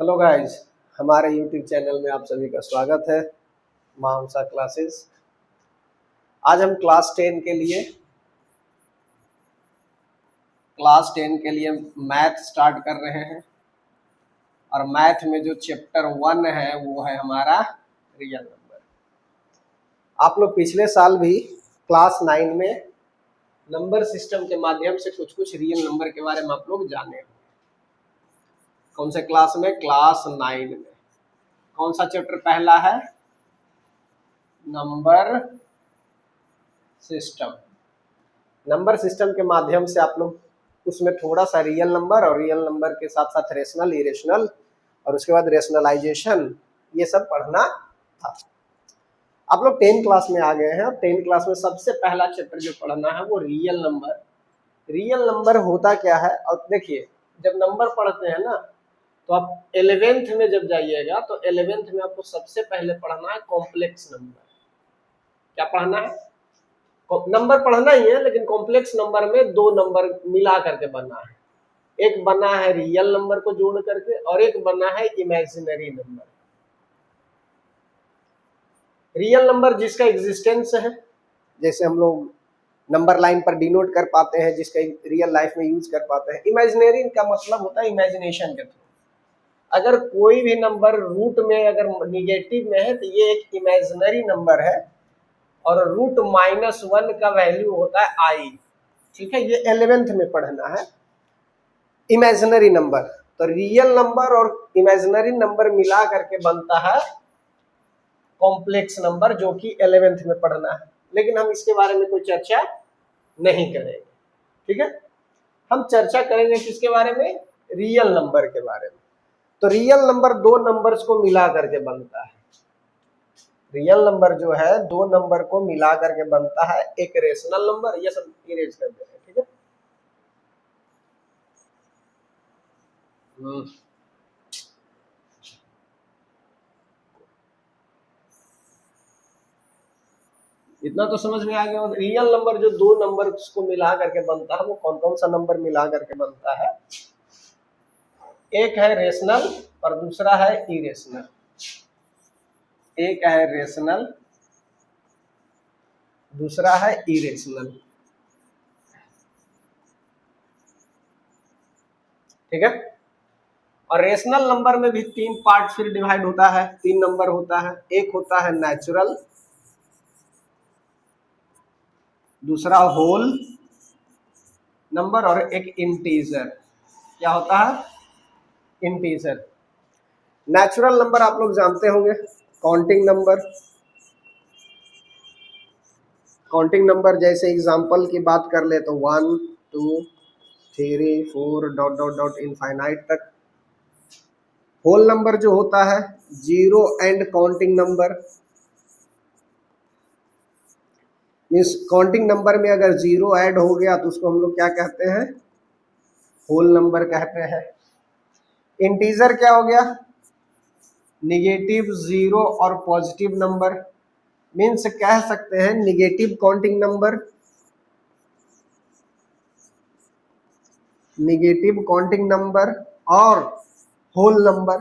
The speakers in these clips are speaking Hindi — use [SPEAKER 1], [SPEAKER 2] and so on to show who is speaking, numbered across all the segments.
[SPEAKER 1] हेलो गाइस, हमारे यूट्यूब चैनल में आप सभी का स्वागत है। मानसा क्लासेस। आज हम क्लास 10 के लिए मैथ स्टार्ट कर रहे हैं और मैथ में जो चैप्टर 1 है वो है हमारा रियल नंबर। आप लोग पिछले साल भी क्लास 9 में नंबर सिस्टम के माध्यम से कुछ कुछ रियल नंबर के बारे में आप लोग जाने हैं। कौन से क्लास में? क्लास 9 में। कौन सा चैप्टर पहला है? Number system. नंबर सिस्टम के माध्यम से आप लोग उसमें थोड़ा सा रियल नंबर और रियल नंबर के साथ साथ रेशनल, इरेशनल और उसके बाद रेशनलाइजेशन, ये सब पढ़ना था। आप लोग 10 क्लास में आ गए हैं और 10 क्लास में सबसे पहला चैप्टर जो पढ़ना है वो रियल नंबर। रियल नंबर होता क्या है? और देखिए, जब नंबर पढ़ते हैं ना तो आप 11th में जब जाइएगा तो 11th में आपको सबसे पहले पढ़ना है कॉम्प्लेक्स नंबर। क्या पढ़ना है? नंबर पढ़ना ही है, लेकिन कॉम्प्लेक्स नंबर में दो नंबर मिला करके बना है। एक बना है रियल नंबर को जोड़ करके और एक बना है इमेजिनरी नंबर। रियल नंबर जिसका एग्जिस्टेंस है, जैसे हम लोग नंबर लाइन पर डिनोट कर पाते हैं, जिसका रियल लाइफ में यूज कर पाते हैं। इमेजिनरी का मतलब होता है इमेजिनेशन के थ्रू। अगर कोई भी नंबर रूट में अगर निगेटिव में है तो ये एक इमेजिनरी नंबर है और रूट -1 का वैल्यू होता है आई। ठीक है, ये 11th में पढ़ना है इमेजिनरी नंबर। तो रियल नंबर और इमेजिनरी नंबर मिला करके बनता है कॉम्प्लेक्स नंबर, जो कि 11th में पढ़ना है। लेकिन हम इसके बारे में कोई चर्चा नहीं करेंगे। ठीक है, हम चर्चा करेंगे किसके बारे में? रियल नंबर के बारे में। तो रियल नंबर दो नंबर्स को मिला करके बनता है। रियल नंबर जो है दो नंबर को मिला करके बनता है, एक रेशनल नंबर। ये सब इरेज कर दे रहे हैं। ठीक है, इतना तो समझ में आ गया। रियल नंबर जो दो नंबर को मिला करके बनता है वो कौन कौन सा नंबर मिला करके बनता है? एक है रेशनल और दूसरा है इरेशनल। एक है रेशनल, दूसरा है इरेशनल। ठीक है, और रेशनल नंबर में भी तीन पार्ट फिर डिवाइड होता है, तीन नंबर होता है। एक होता है नेचुरल, दूसरा होल नंबर और एक इंटीजर। क्या होता है? इंटीजर। नेचुरल नंबर आप लोग जानते होंगे, काउंटिंग नंबर। काउंटिंग नंबर जैसे एग्जांपल की बात कर ले तो 1 2 3 4 डॉट डॉट डॉट इनफाइनाइट तक। होल नंबर जो होता है zero and counting number, means counting number में अगर जीरो ऐड हो गया तो उसको हम लोग क्या कहते हैं? होल नंबर कहते हैं। इंटीजर क्या हो गया? निगेटिव, जीरो और पॉजिटिव नंबर। मीन्स कह सकते हैं negative counting number, negative counting number और होल नंबर।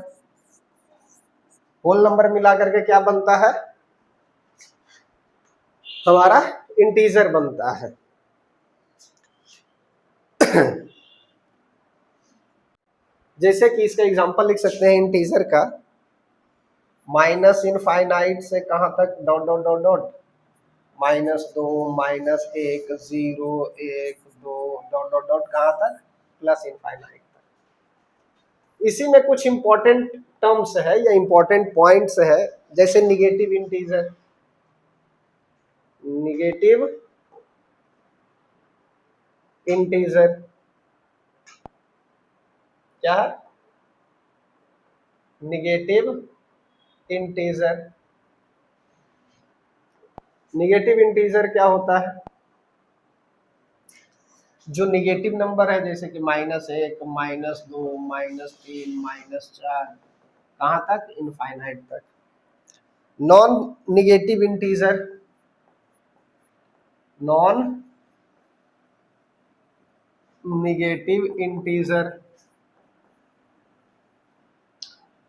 [SPEAKER 1] होल नंबर मिला करके क्या बनता है? हमारा इंटीजर बनता है। जैसे कि इसका एग्जांपल लिख सकते हैं इंटीजर का, माइनस इनफाइनाइट से कहां तक? Dot dot dot dot -2 -1 0 1 2 dot dot dot कहां तक? प्लस इनफाइनाइट तक। इसी में कुछ इंपॉर्टेंट टर्म्स है या इंपॉर्टेंट पॉइंट्स है, जैसे निगेटिव इंटीजर। निगेटिव इंटीजर क्या है? Negative integer. निगेटिव इंटीजर क्या होता है? जो निगेटिव नंबर है, जैसे कि -1 -2 -3 -4, कहाँ तक? इनफाइनाइट तक। Non negative integer, non negative integer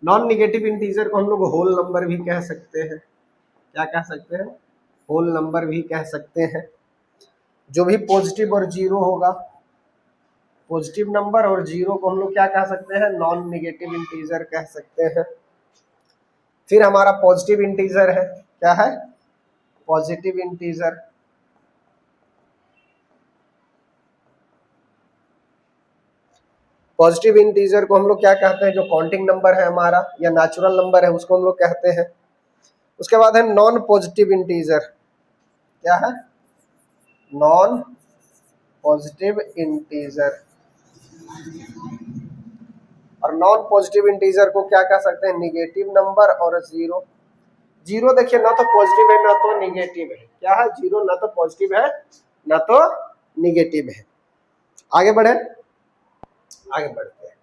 [SPEAKER 1] non negative integer को हम लोग होल नंबर भी कह सकते हैं। क्या कह सकते हैं? होल नंबर भी कह सकते हैं। जो भी पॉजिटिव और जीरो होगा, पॉजिटिव नंबर और जीरो को हम लोग क्या कह सकते हैं? नॉन निगेटिव इंटीजर कह सकते हैं। फिर हमारा पॉजिटिव इंटीजर है, क्या है? Positive integer. पॉजिटिव इंटीजर को हम लोग क्या कहते हैं? जो काउंटिंग नंबर है हमारा या नेचुरल नंबर है उसको हम लोग कहते हैं। उसके बाद है नॉन पॉजिटिव इंटीजर। क्या है? Non positive integer. और नॉन पॉजिटिव इंटीजर को क्या कह सकते हैं? निगेटिव नंबर और जीरो। जीरो देखिए ना तो पॉजिटिव है ना तो निगेटिव है। क्या है? जीरो ना तो पॉजिटिव है ना तो निगेटिव है। आगे बढ़े, आगे बढ़ते हैं।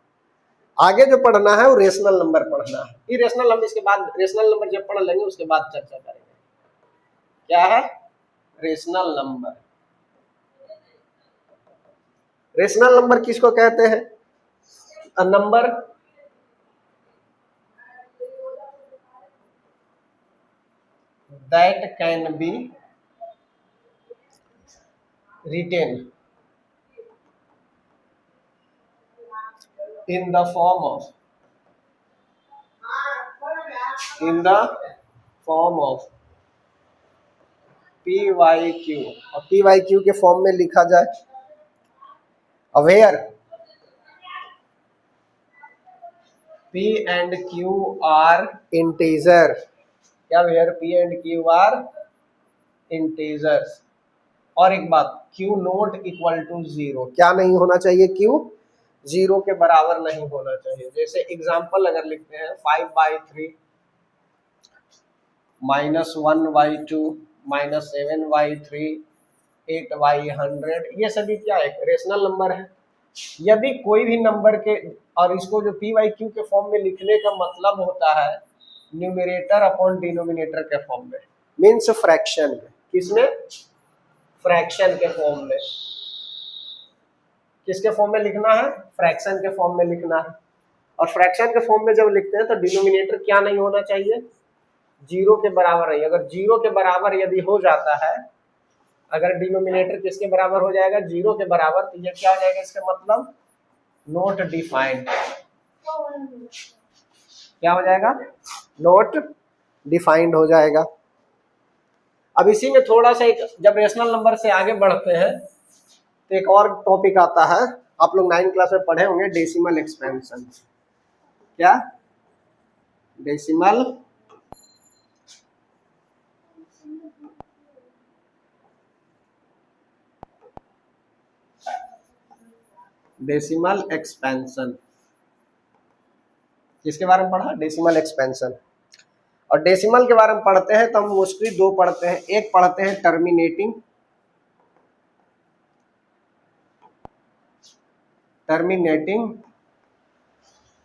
[SPEAKER 1] आगे जो पढ़ना है वो रेशनल नंबर पढ़ना है। इरेशनल हम इसके बाद, रेशनल नंबर जब पढ़ लेंगे उसके बाद चर्चा करेंगे। क्या है? Rational number. रेशनल नंबर किसको कहते हैं? A number that can be written in the form of PYQ, और PYQ के फॉर्म में लिखा जाए where P and Q are integer। क्या where? P and Q are integers। और एक बात, Q not equal to zero. क्या नहीं होना चाहिए? Q जीरो के बराबर नहीं होना चाहिए। जैसे एग्जाम्पल अगर लिखते हैं 5/3 -1/2 -7/3 8/100, ये सभी क्या है? रेशनल नंबर है। यदि कोई भी नंबर के, और इसको जो PYQ के फॉर्म में लिखने का मतलब होता है न्यूमरेटर अपॉन डिनोमिनेटर के फॉर्म में, मीन्स फ्रैक्शन में। किसमें? फ्रैक्शन के फॉर्म में। किसके फॉर्म में लिखना है? फ्रैक्शन के फॉर्म में लिखना है। और फ्रैक्शन के फॉर्म में जब लिखते हैं तो डिनोमिनेटर क्या नहीं होना चाहिए? जीरो के बराबर नहीं। अगर जीरो के बराबर यदि हो जाता है, अगर डिनोमिनेटर किसके बराबर हो जाएगा? जीरो के बराबर, तो ये क्या हो जाएगा? इसका मतलब नॉट डिफाइंड। क्या हो जाएगा? नॉट डिफाइंड हो जाएगा। अब इसी में थोड़ा सा एक, जब रेशनल नंबर से आगे बढ़ते हैं तो एक और टॉपिक आता है, आप लोग 9th क्लास में पढ़े होंगे, डेसिमल एक्सपेंशन। क्या? Decimal decimal expansion. किसके बारे में पढ़ा? Decimal expansion. और डेसिमल के बारे में पढ़ते हैं तो हम मोस्टली दो पढ़ते हैं। एक पढ़ते हैं टर्मिनेटिंग,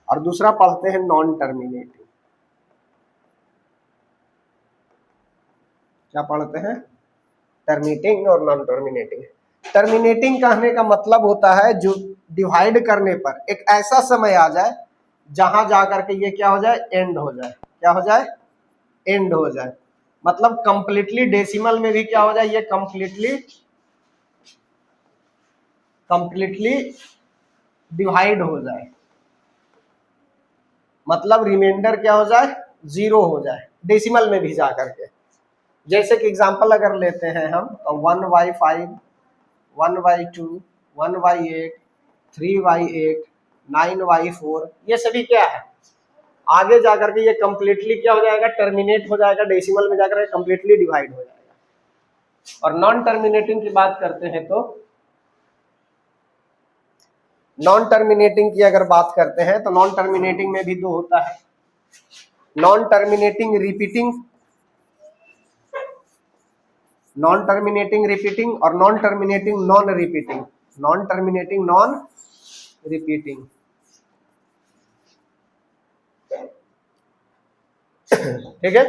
[SPEAKER 1] और दूसरा पढ़ते हैं नॉन टर्मिनेटिंग। क्या पढ़ते हैं? टर्मिनेटिंग और नॉन टर्मिनेटिंग। टर्मिनेटिंग कहने का मतलब होता है जो डिवाइड करने पर एक ऐसा समय आ जाए जहां जाकर के ये क्या हो जाए? एंड हो जाए। क्या हो जाए? एंड हो जाए। मतलब कंप्लीटली डेसिमल में भी क्या हो जाए? ये कंप्लीटली डिवाइड हो जाए। मतलब रिमाइंडर क्या हो जाए? जीरो हो जाए डेसिमल में भी जाकर के। जैसे कि एग्जांपल अगर लेते हैं हम, तो 1/5 1/2 1/8 3/8 9/4, ये सभी क्या है? आगे जाकर के ये कंप्लीटली क्या हो जाएगा? टर्मिनेट हो जाएगा डेसिमल में जाकर के, कंप्लीटली डिवाइड हो जाएगा। और नॉन टर्मिनेटिंग की बात करते हैं तो नॉन टर्मिनेटिंग की अगर बात करते हैं तो नॉन टर्मिनेटिंग में भी दो होता है, non terminating repeating, non terminating repeating और non terminating non repeating. Non terminating non repeating. ठीक है,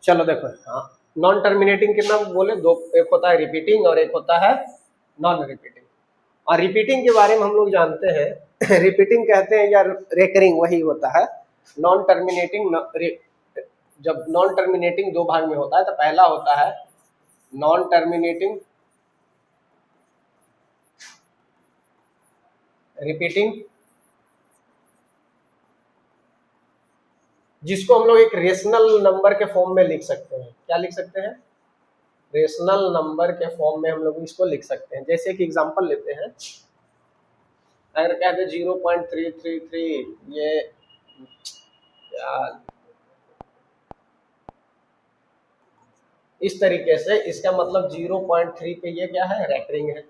[SPEAKER 1] चलो देखो। हाँ, नॉन टर्मिनेटिंग कितना बोले? दो, एक होता है रिपीटिंग और एक होता है नॉन रिपीटिंग। और रिपीटिंग के बारे में हम लोग जानते हैं रिपीटिंग कहते हैं या रेकरिंग वही होता है। नॉन टर्मिनेटिंग, जब नॉन टर्मिनेटिंग दो भाग में होता है तो पहला होता है नॉन टर्मिनेटिंग रिपीटिंग, जिसको हम लोग एक रेशनल नंबर के फॉर्म में लिख सकते हैं। क्या लिख सकते हैं? रेशनल नंबर के फॉर्म में हम लोग इसको लिख सकते हैं। जैसे कि एग्जांपल लेते हैं, अगर कहते हैं 0.333, ये इस तरीके से, इसका मतलब 0.3 पे ये क्या है? रेकरिंग है।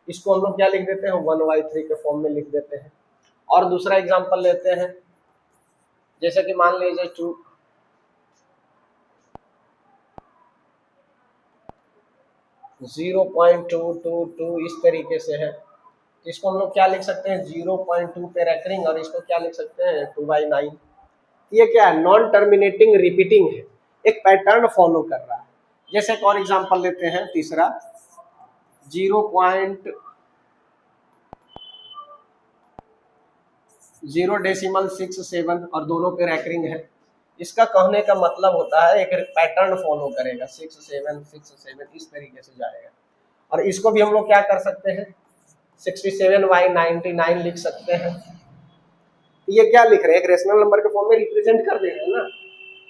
[SPEAKER 1] इसको हम लोग क्या लिख देते हैं? 1/3 के फॉर्म में लिख देते हैं। और दूसरा एग्जांपल लेते हैं, जैसे कि मान लीजिए 0.222 इस तरीके से है, इसको हम लोग क्या लिख सकते हैं? 0.2 पे रेकरिंग, और इसको क्या लिख सकते हैं? 2/9। ये क्या है? नॉन टर्मिनेटिंग रिपीटिंग है, एक पैटर्न फॉलो कर रहा है। जैसे एक और एग्जांपल लेते हैं, तीसरा 0.067 और दोनों पे रेकरिंग है। इसका कहने का मतलब होता है एक पैटर्न फॉलो करेगा, 67 इस तरीके से जाएगा। और इसको भी हम लोग क्या कर सकते हैं? 67/99 लिख सकते हैं। ये क्या लिख रहे हैं? एक रेशनल नंबर के फॉर्म में रिप्रेजेंट कर दे रहे हैं ना,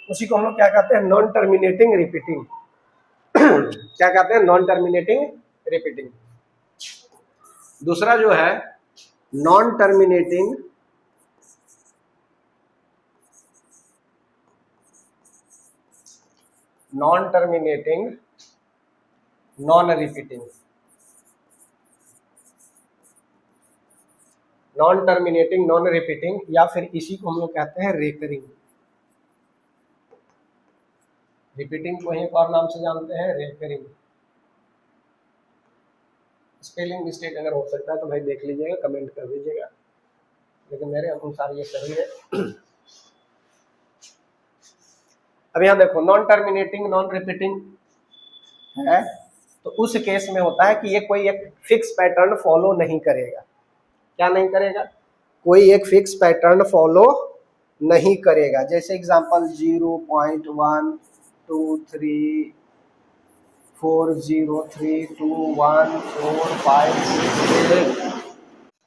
[SPEAKER 1] उसी को हम लोग क्या कहते हैं? नॉन टर्मिनेटिंग रिपीटिंग क्या कहते हैं? Non terminating repeating. दूसरा जो है non terminating non repeating. Non terminating non repeating, या फिर इसी को हम लोग कहते हैं रेकरिंग। रिपीटिंग को एक और नाम से जानते हैं, रेकरिंग। स्पेलिंग मिस्टेक अगर हो सकता है तो भाई देख लीजिएगा, कमेंट कर दीजिएगा, लेकिन मेरे अनुसार ये सही है। अब यहाँ देखो, नॉन टर्मिनेटिंग नॉन रिपीटिंग है, तो उस केस में होता है कि ये कोई एक फिक्स पैटर्न फॉलो नहीं करेगा। क्या नहीं करेगा? कोई एक फिक्स पैटर्न फॉलो नहीं करेगा। जैसे एग्जांपल 0.123214568,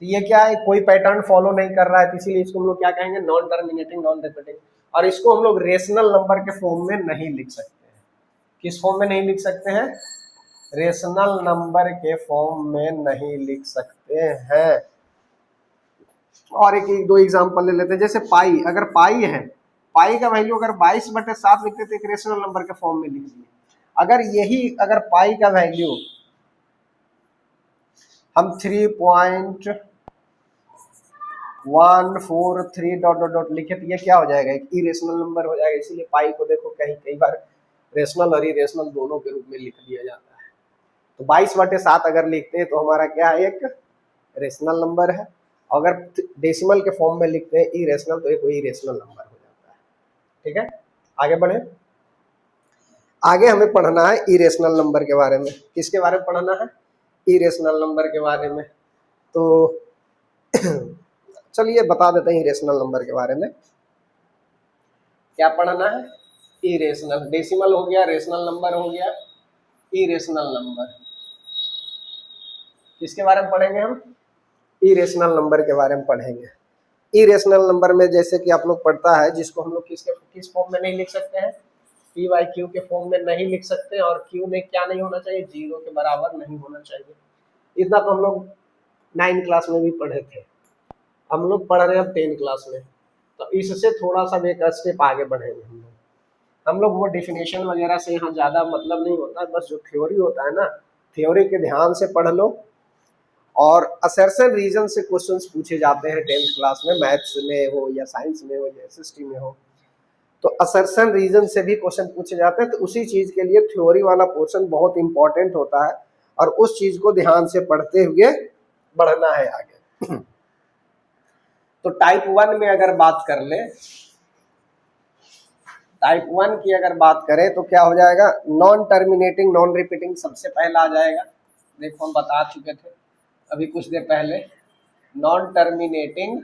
[SPEAKER 1] ये क्या है? कोई पैटर्न फॉलो नहीं कर रहा है, तो इसीलिए इसको हम लोग क्या कहेंगे? Non terminating non repeating. और इसको हम लोग रेशनल नंबर के फॉर्म में नहीं लिख सकते हैं। किस फॉर्म में नहीं लिख सकते हैं? रेशनल नंबर के फॉर्म में नहीं लिख सकते हैं। और एक दो एग्जांपल ले लेते हैं, जैसे पाई। अगर पाई है, पाई का वैल्यू अगर 22/7 लिखते तो एक रेशनल नंबर के फॉर्म में लिख दिए। अगर पाई का वैल्यू हम 3.143 ... लिखे तो ये क्या हो जाएगा? एक इरेशनल नंबर हो जाएगा। इसीलिए पाई को देखो कई बार रेशनल और इरेशनल दोनों के रूप में लिख दिया जाता है। तो 22/7 अगर लिखते हैं तो हमारा क्या है? एक रेशनल नंबर है। अगर डेसिमल के फॉर्म में लिखते हैं इरेशनल, तो एक इरेशनल नंबर हो जाता है। ठीक है, आगे बढ़े। आगे हमें पढ़ना है इरेशनल नंबर के बारे में। किसके बारे में पढ़ना है? इरेशनल नंबर के बारे में। तो चलिए बता देते हैं इरेशनल नंबर के बारे में। क्या पढ़ना है? इरेशनल। डेसिमल हो गया, रेशनल नंबर हो गया, इरेशनल नंबर। किसके बारे में पढ़ेंगे हम? इरेशनल नंबर के बारे में पढ़ेंगे। इरेशनल नंबर में जैसे कि आप लोग पढ़ता है, जिसको हम लोग किस फॉर्म में नहीं लिख सकते हैं? पी बाई क्यू के फॉर्म में नहीं लिख सकते। और क्यू में क्या नहीं होना चाहिए? 0 के बराबर नहीं होना चाहिए। इतना तो हम लोग 9 क्लास में भी पढ़े थे। हम लोग पढ़ रहे हैं अब 10 क्लास में, तो इससे थोड़ा सा एक स्टेप आगे बढ़ेंगे हम लोग वो डेफिनेशन वगैरह से यहाँ ज़्यादा मतलब नहीं होता, बस जो थ्योरी होता है ना, थ्योरी के ध्यान से पढ़ लो। और असर्शन रीजन से क्वेश्चंस पूछे जाते हैं 10th क्लास में, मैथ्स में हो या साइंस में हो या एसएसटी में हो, तो असर्शन रीजन से भी क्वेश्चन पूछे जाते हैं। तो उसी चीज़ के लिए थ्योरी वाला पोर्शन बहुत इंपॉर्टेंट होता है, और उस चीज़ को ध्यान से पढ़ते हुए बढ़ना है आगे। तो टाइप 1 में अगर बात कर ले, टाइप 1 की अगर बात करें तो क्या हो जाएगा? नॉन टर्मिनेटिंग नॉन रिपीटिंग सबसे पहला आ जाएगा। देखो हम बता चुके थे, अभी कुछ देर पहले, non terminating,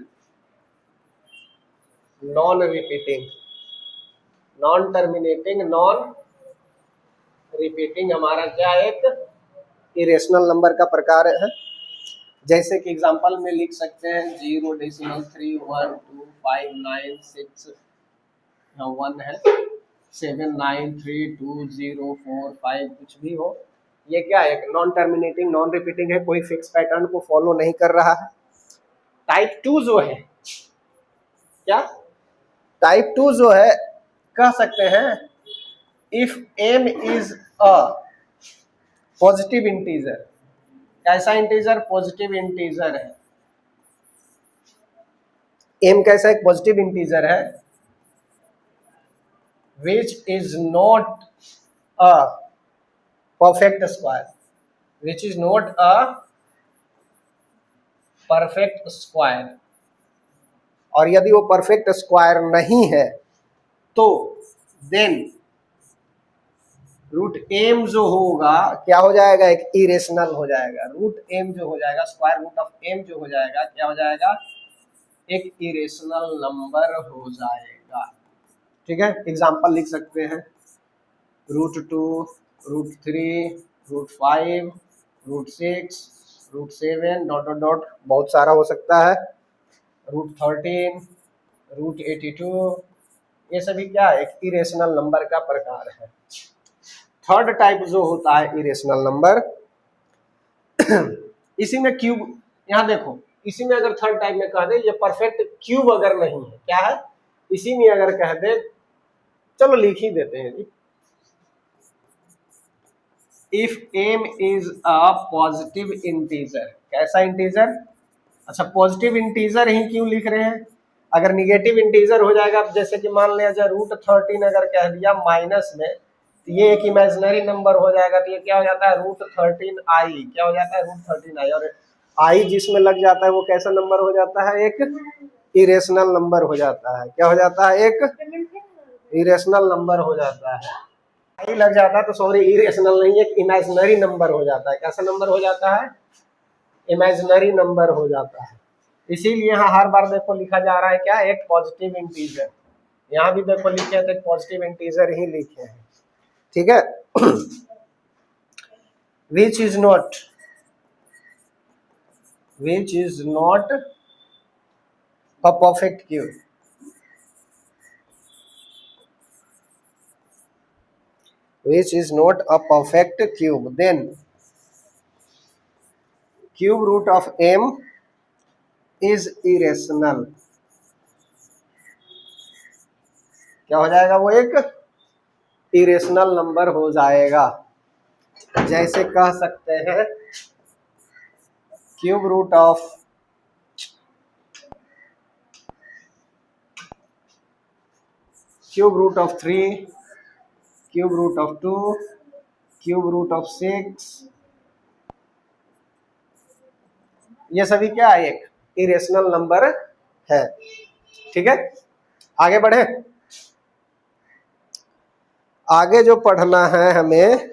[SPEAKER 1] non repeating, non terminating, non repeating हमारा क्या एक इरेशनल नंबर का प्रकार है। जैसे कि एग्जांपल में लिख सकते हैं 0.3125961 है, 793204 कुछ भी हो, ये क्या है, एक नॉन टर्मिनेटिंग नॉन रिपीटिंग है, कोई फिक्स पैटर्न को फॉलो नहीं कर रहा है। टाइप 2 जो है, क्या टाइप 2 जो है, कह सकते हैं if m is a positive integer, कैसा इंटीजर, पॉजिटिव इंटीजर है, m कैसा एक पॉजिटिव इंटीजर है, which is not a perfect square, which is not a perfect square, और यदि वो परफेक्ट स्क्वायर नहीं है तो देन रूट एम जो होगा क्या हो जाएगा, एक इरेशनल हो जाएगा। रूट एम जो हो जाएगा, स्क्वायर रूट ऑफ एम जो हो जाएगा, क्या हो जाएगा, एक इरेशनल नंबर हो जाएगा। ठीक है, एग्जांपल लिख सकते हैं √2, √3, √5, √6, √7 डॉट डॉट डॉट, बहुत सारा हो सकता है, √13, √82, ये सभी क्या है, एक इरेशनल नंबर का प्रकार है। थर्ड टाइप जो होता है इरेशनल नंबर, इसी में क्यूब, यहाँ देखो, इसी में अगर थर्ड टाइप में कह दे ये परफेक्ट क्यूब अगर नहीं है, क्या है, इसी में अगर कह दे, चलो लिख ही देते हैं, if m is a positive integer, कैसा इंटीजर, अच्छा पॉजिटिव इंटीजर ही क्यों लिख रहे हैं, अगर निगेटिव इंटीजर हो जाएगा, जैसे कि मान लिया जाए √13 अगर कह दिया माइनस में, तो ये एक इमेजिनरी नंबर हो जाएगा, तो ये क्या हो जाता है, √13i, क्या हो जाता है, √13i, और i जिसमें लग जाता है वो कैसा नंबर हो जाता है, एक इरेशनल नंबर हो जाता है, क्या हो जाता है, एक इरेशनल नंबर हो जाता है। आई लग जाता है तो सॉरी इरेशनल नहीं, एक इमेजिनरी नंबर हो जाता है, कैसा नंबर हो जाता है, इमेजिनरी नंबर हो जाता है। इसीलिए यहाँ हर बार देखो लिखा जा रहा है क्या, एक पॉजिटिव इंटीजर, यहाँ भी देखो लिखे हैं तो एक पॉजिटिव इंटीजर ही लिखे हैं। ठीक है, which is not a perfect cube, which is not a perfect cube, then cube root of m is irrational, क्या हो जाएगा, वो एक इरेशनल नंबर हो जाएगा। जैसे कह सकते हैं cube root of 3, cube root of 2, cube root of 6, ये सभी क्या है, एक इरेशनल नंबर है। ठीक है, आगे बढ़े, आगे जो पढ़ना है हमें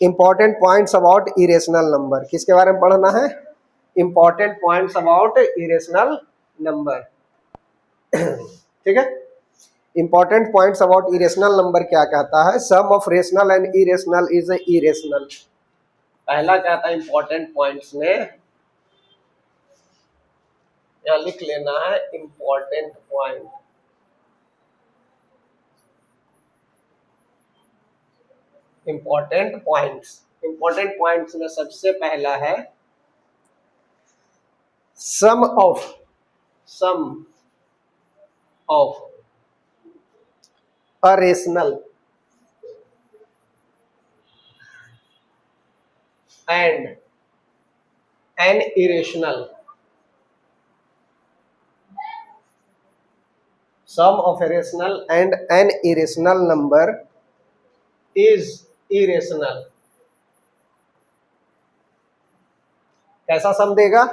[SPEAKER 1] important points about irrational number, किसके बारे में पढ़ना है, important points about irrational number. ठीक है, important points about irrational number क्या कहता है, sum of rational and irrational is irrational, पहला क्या था इंपॉर्टेंट पॉइंट्स में, यहाँ लिख लेना है इंपॉर्टेंट पॉइंट, इंपॉर्टेंट पॉइंट्स में सबसे पहला है sum of a rational and an irrational, sum of a rational and an irrational number is irrational, कैसा सम देगा,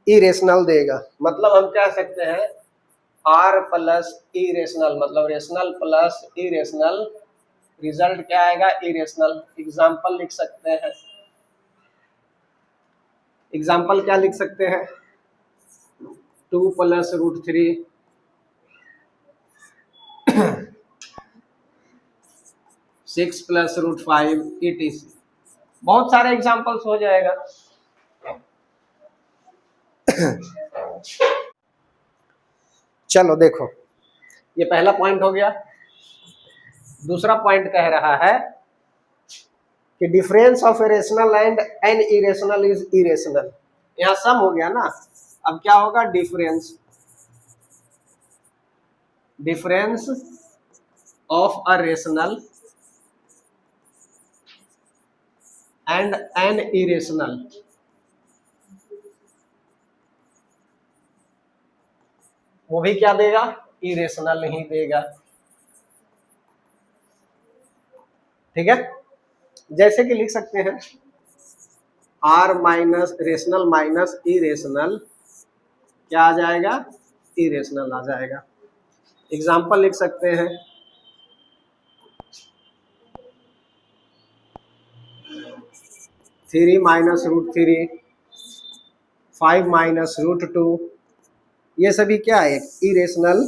[SPEAKER 1] इरेशनल देगा, मतलब हम कह सकते हैं r प्लस इरेशनल, मतलब रेशनल प्लस इरेशनल, रिजल्ट क्या आएगा, इरेशनल। एग्जाम्पल लिख सकते हैं, एग्जाम्पल क्या लिख सकते हैं, 2 + √3, 6 + √5 etc। बहुत सारे एग्जाम्पल्स हो जाएगा। चलो देखो, ये पहला पॉइंट हो गया। दूसरा पॉइंट कह रहा है कि difference of a rational and an irrational is irrational. यहां सम हो गया ना, अब क्या होगा, difference of a rational and an irrational, वो भी क्या देगा, इरेशनल ही देगा। ठीक है, जैसे कि लिख सकते हैं r minus rational minus irrational क्या आ जाएगा, इरेशनल आ जाएगा। एग्जाम्पल लिख सकते हैं 3 - √3, 5 - √2, ये सभी क्या है, इरेशनल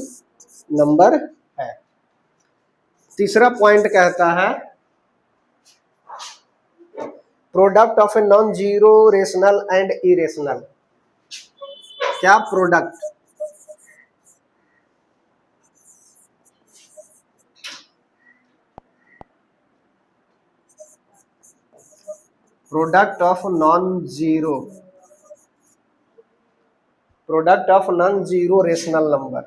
[SPEAKER 1] नंबर है। तीसरा पॉइंट कहता है product of a non zero rational and irrational. क्या product, product of non zero rational number,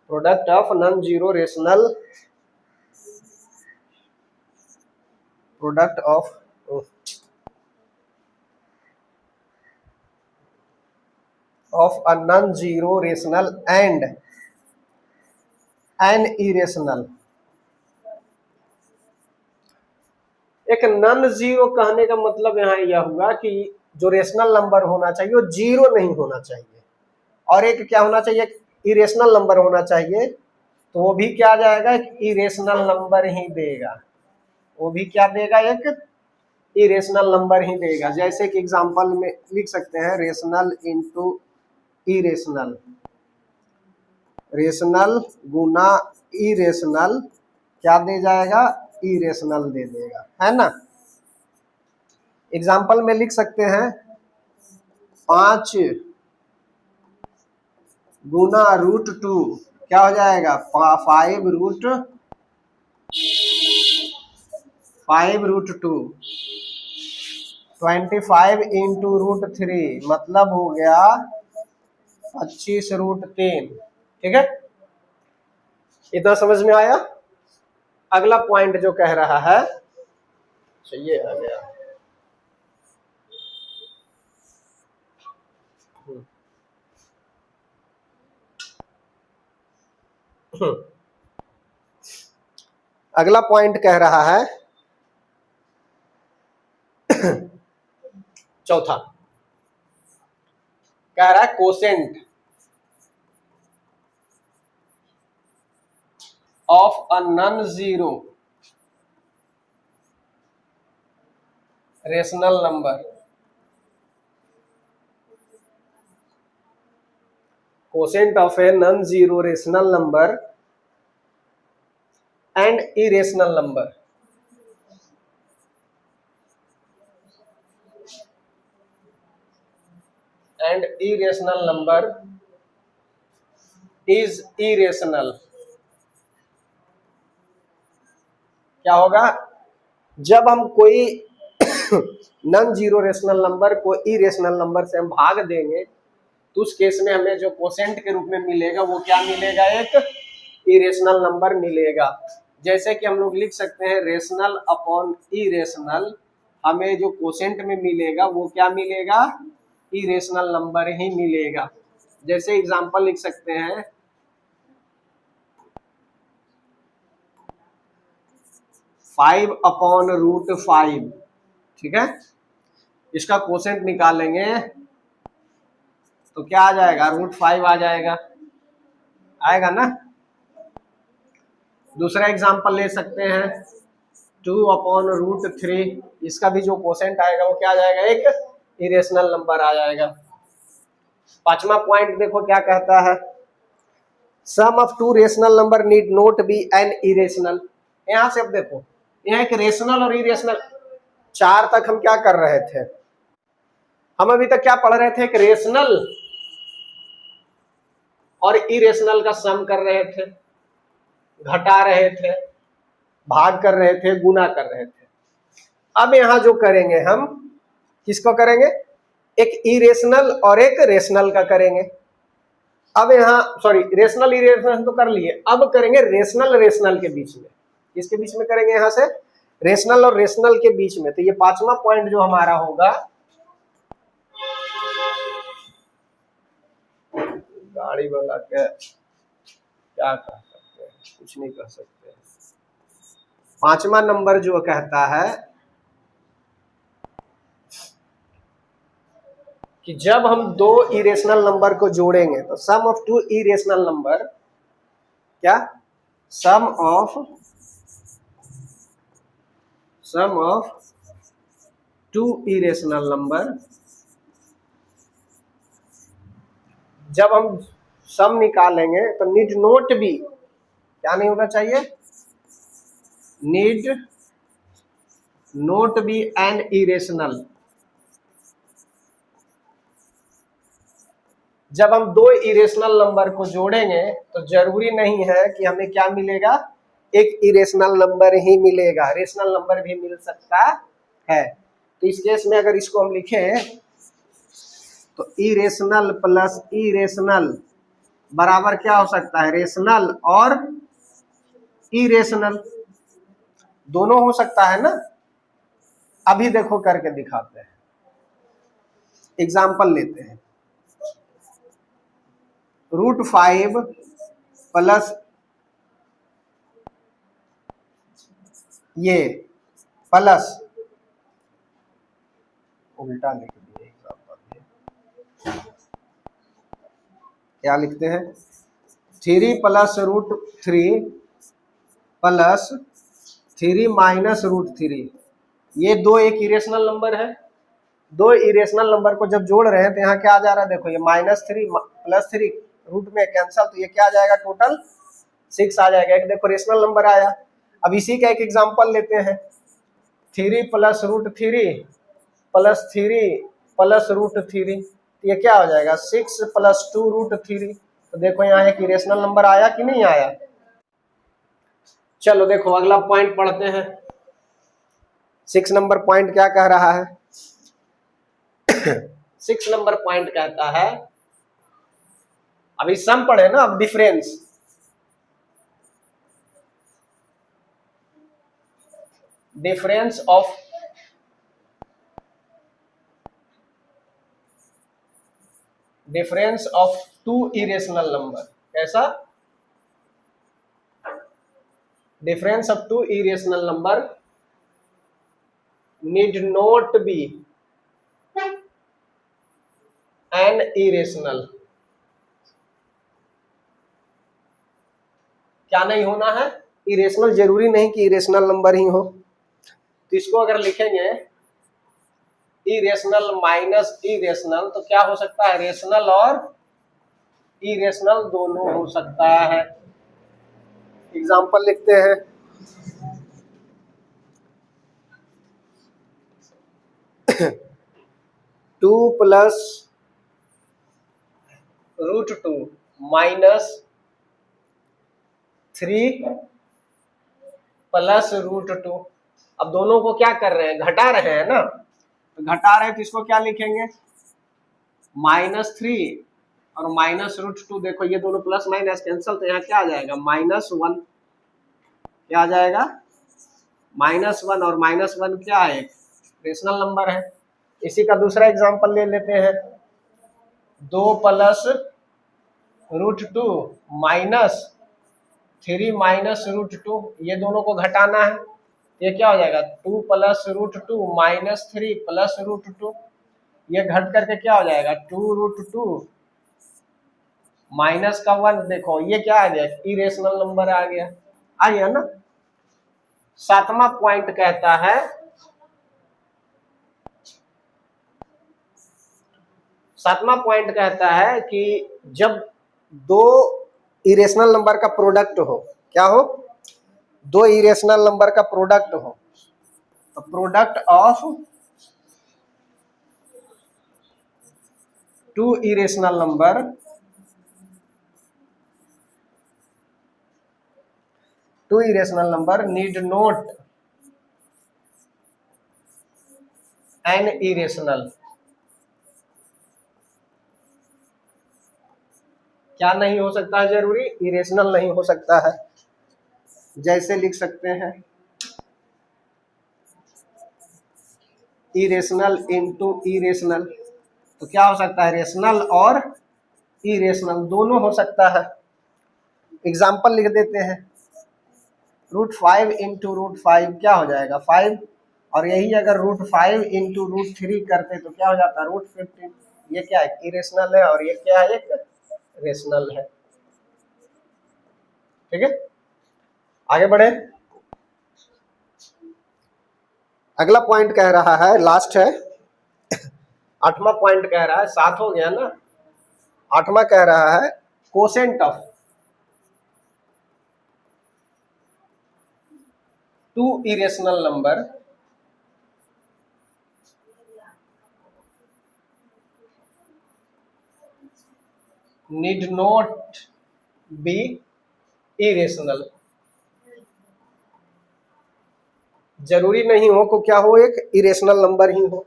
[SPEAKER 1] product of non zero rational, product of a non zero rational and an irrational. एक नॉन जीरो कहने का मतलब यहाँ यह हुआ कि जो रेशनल नंबर होना चाहिए वो जीरो नहीं होना चाहिए, और एक क्या होना चाहिए, इरेशनल नंबर होना चाहिए, तो वो भी क्या आ जाएगा, एक इरेशनल नंबर ही देगा। वो भी क्या देगा, एक इरेशनल नंबर ही देगा। जैसे कि एग्जांपल में लिख सकते हैं रेशनल इंटू इरेशनल, रेशनल गुना इरेशनल क्या दे जाएगा, इरेशनल दे देगा, है ना। एग्जाम्पल में लिख सकते हैं 5 गुना √2 क्या हो जाएगा, 5√2, 25 इंटू √3 मतलब हो गया 25√3। ठीक है, इतना समझ में आया। अगला पॉइंट जो कह रहा है, ये आ गया, अगला पॉइंट कह रहा है चौथा, कह रहा है quotient of a non zero rational number, quotient of a non zero rational number and irrational number. And irrational number is irrational. क्या होगा, जब हम कोई नॉन जीरो रेशनल नंबर को इरेशनल नंबर से हम भाग देंगे तो उस केस में हमें जो कोसेंट के रूप में मिलेगा वो क्या मिलेगा, एक इरेशनल नंबर मिलेगा। जैसे कि हम लोग लिख सकते हैं रेशनल अपॉन इरेशनल, हमें जो कोसेंट में मिलेगा वो क्या मिलेगा, इरेशनल नंबर ही मिलेगा। जैसे एग्जांपल लिख सकते हैं 5/√5। ठीक है, इसका कोसेंट निकालेंगे तो क्या आ जाएगा, √5 आ जाएगा, आएगा ना। दूसरा एग्जांपल ले सकते हैं 2/√3, इसका भी जो कोसेंट आएगा वो क्या आ जाएगा, एक इरेशनल नंबर आ जाएगा। पांचवा पॉइंट देखो क्या कहता है, sum of two rational number need not be an irrational. यहां से अब देखो, यहाँ एक रेशनल और इरेशनल, 4 तक हम क्या कर रहे थे, हम अभी तक क्या पढ़ रहे थे, एक रेशनल और इरेशनल का सम कर रहे थे, घटा रहे थे, भाग कर रहे थे, गुना कर रहे थे। अब यहां जो करेंगे हम, किसको करेंगे, एक इरेशनल और एक रेशनल का करेंगे। अब यहाँ सॉरी, रेशनल इरेशनल तो कर लिए, अब करेंगे रेशनल रेशनल के बीच में। किसके बीच में करेंगे, यहां से रेशनल और रेशनल के बीच में। तो ये पांचवा पॉइंट जो हमारा होगा, गाड़ी वाला क्या कह सकते हैं, कुछ नहीं कह सकते। पांचवा नंबर जो कहता है कि जब हम दो इरेशनल नंबर को जोड़ेंगे तो सम ऑफ टू इरेशनल नंबर, क्या, सम ऑफ टू इरेशनल नंबर, जब हम सम निकालेंगे तो नीड नोट बी, क्या नहीं होना चाहिए, need not be an irrational. जब हम दो इरेशनल नंबर को जोड़ेंगे तो जरूरी नहीं है कि हमें क्या मिलेगा, एक इरेशनल नंबर ही मिलेगा, रेशनल नंबर भी मिल सकता है। तो इस केस में अगर इसको हम लिखें तो इरेशनल प्लस इरेशनल बराबर क्या हो सकता है, रेशनल और इरेशनल, दोनों हो सकता है ना। अभी देखो करके दिखाते हैं, एग्जाम्पल लेते हैं। √5 प्लस ये प्लस, उल्टा लिख दिए एग्जाम्पल, क्या लिखते हैं, 3 प्लस √3 प्लस 3 माइनस √3। ये दो एक इरेशनल नंबर है, दो इरेशनल नंबर को जब जोड़ रहे हैं तो यहाँ क्या आ जा रहा है, देखो ये -3 +3 रूट में कैंसल, तो ये क्या आ जाएगा, टोटल 6 आ जाएगा। एक देखो रेशनल नंबर आया। अब इसी का एक एग्जांपल लेते हैं, 3 प्लस √3 प्लस 3 प्लस √3, तो ये क्या हो जाएगा, 6 प्लस 2 √3। तो देखो यहाँ एक इरेशनल नंबर आया कि नहीं आया। चलो देखो अगला पॉइंट पढ़ते हैं। 6 नंबर पॉइंट क्या कह रहा है, 6 नंबर पॉइंट कहता है, अभी सम पढ़े ना, अब difference, difference of two irrational number. कैसा, difference of two irrational number need not be an irrational. क्या नहीं होना है, इरेशनल, जरूरी नहीं कि इरेशनल नंबर ही हो। तो इसको अगर लिखेंगे इरेशनल माइनस इरेशनल, तो क्या हो सकता है, रेशनल और इरेशनल दोनों हो सकता है। एग्जांपल लिखते हैं, टू प्लस √2 माइनस 3 प्लस √2। अब दोनों को क्या कर रहे हैं, घटा रहे हैं ना, तो घटा रहे हैं तो इसको क्या लिखेंगे, -3 और -√2। देखो ये दोनों प्लस माइनस कैंसल, तो यहाँ क्या आ जाएगा, -1। क्या आ जाएगा, -1, और -1 क्या है, रेशनल नंबर है। इसी का दूसरा एग्जांपल ले लेते हैं, 2 प्लस √2 माइनस 3 माइनस √2, ये दोनों को घटाना है। ये क्या हो जाएगा, 2 प्लस √2 माइनस 3 प्लस √2, ये घट करके क्या हो जाएगा, 2√2 माइनस का 1। देखो ये क्या आ गया, इरेशनल नंबर आ गया ना। सातवां पॉइंट कहता है कि जब दो इरेशनल नंबर का प्रोडक्ट हो, क्या हो, दो इरेशनल नंबर का प्रोडक्ट हो, तो product of two irrational number need not an irrational, क्या नहीं हो सकता है, जरूरी इरेशनल नहीं हो सकता है। जैसे लिख सकते हैं इरेशनल इनटू इरेशनल, तो क्या हो सकता है, रेशनल और इरेशनल दोनों हो सकता है। एग्जाम्पल लिख देते हैं, √5 इंटू √5 क्या हो जाएगा 5, और यही अगर √5 इंटू √3 करते तो क्या हो जाता √15। ये क्या है, इरेशनल है, और ये क्या है, एक रेशनल है। ठीक है, आगे बढ़े। अगला पॉइंट कह रहा है, लास्ट है, 8वां पॉइंट कह रहा है, 7 हो गया ना, 8वां कह रहा है quotient of two irrational number need not be irrational, जरूरी नहीं हो को क्या हो, एक इरेशनल नंबर ही हो।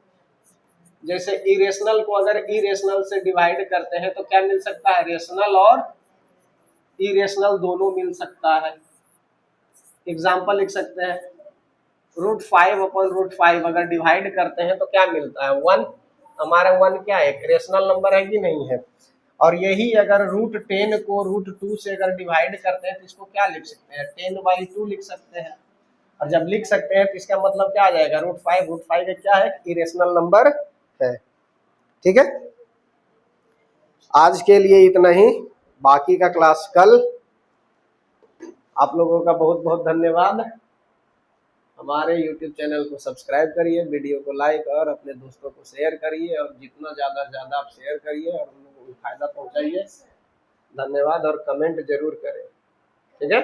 [SPEAKER 1] जैसे इरेशनल को अगर इरेशनल से डिवाइड करते हैं तो क्या मिल सकता है, रेशनल और इरेशनल दोनों मिल सकता है। एग्जाम्पल लिख सकते हैं, √5 अपॉन √5 अगर डिवाइड करते हैं तो क्या मिलता है 1, हमारा 1 क्या है, एक रेशनल नंबर है कि नहीं है। और यही अगर √10 को √2 से अगर डिवाइड करते हैं तो इसको क्या लिख सकते हैं, 10/2 लिख सकते हैं। और जब लिख सकते हैं तो इसका मतलब क्या आ जाएगा, √5 का क्या है, इरेशनल नंबर है। ठीक है, आज के लिए इतना ही, बाकी का क्लास कल। आप लोगों का बहुत बहुत धन्यवाद। हमारे YouTube चैनल को सब्सक्राइब करिए, वीडियो को लाइक और अपने दोस्तों को शेयर करिए, और जितना ज़्यादा से ज़्यादा आप शेयर करिए और उन लोगों को फायदा पहुंचाइए। धन्यवाद, और कमेंट जरूर करें। ठीक है।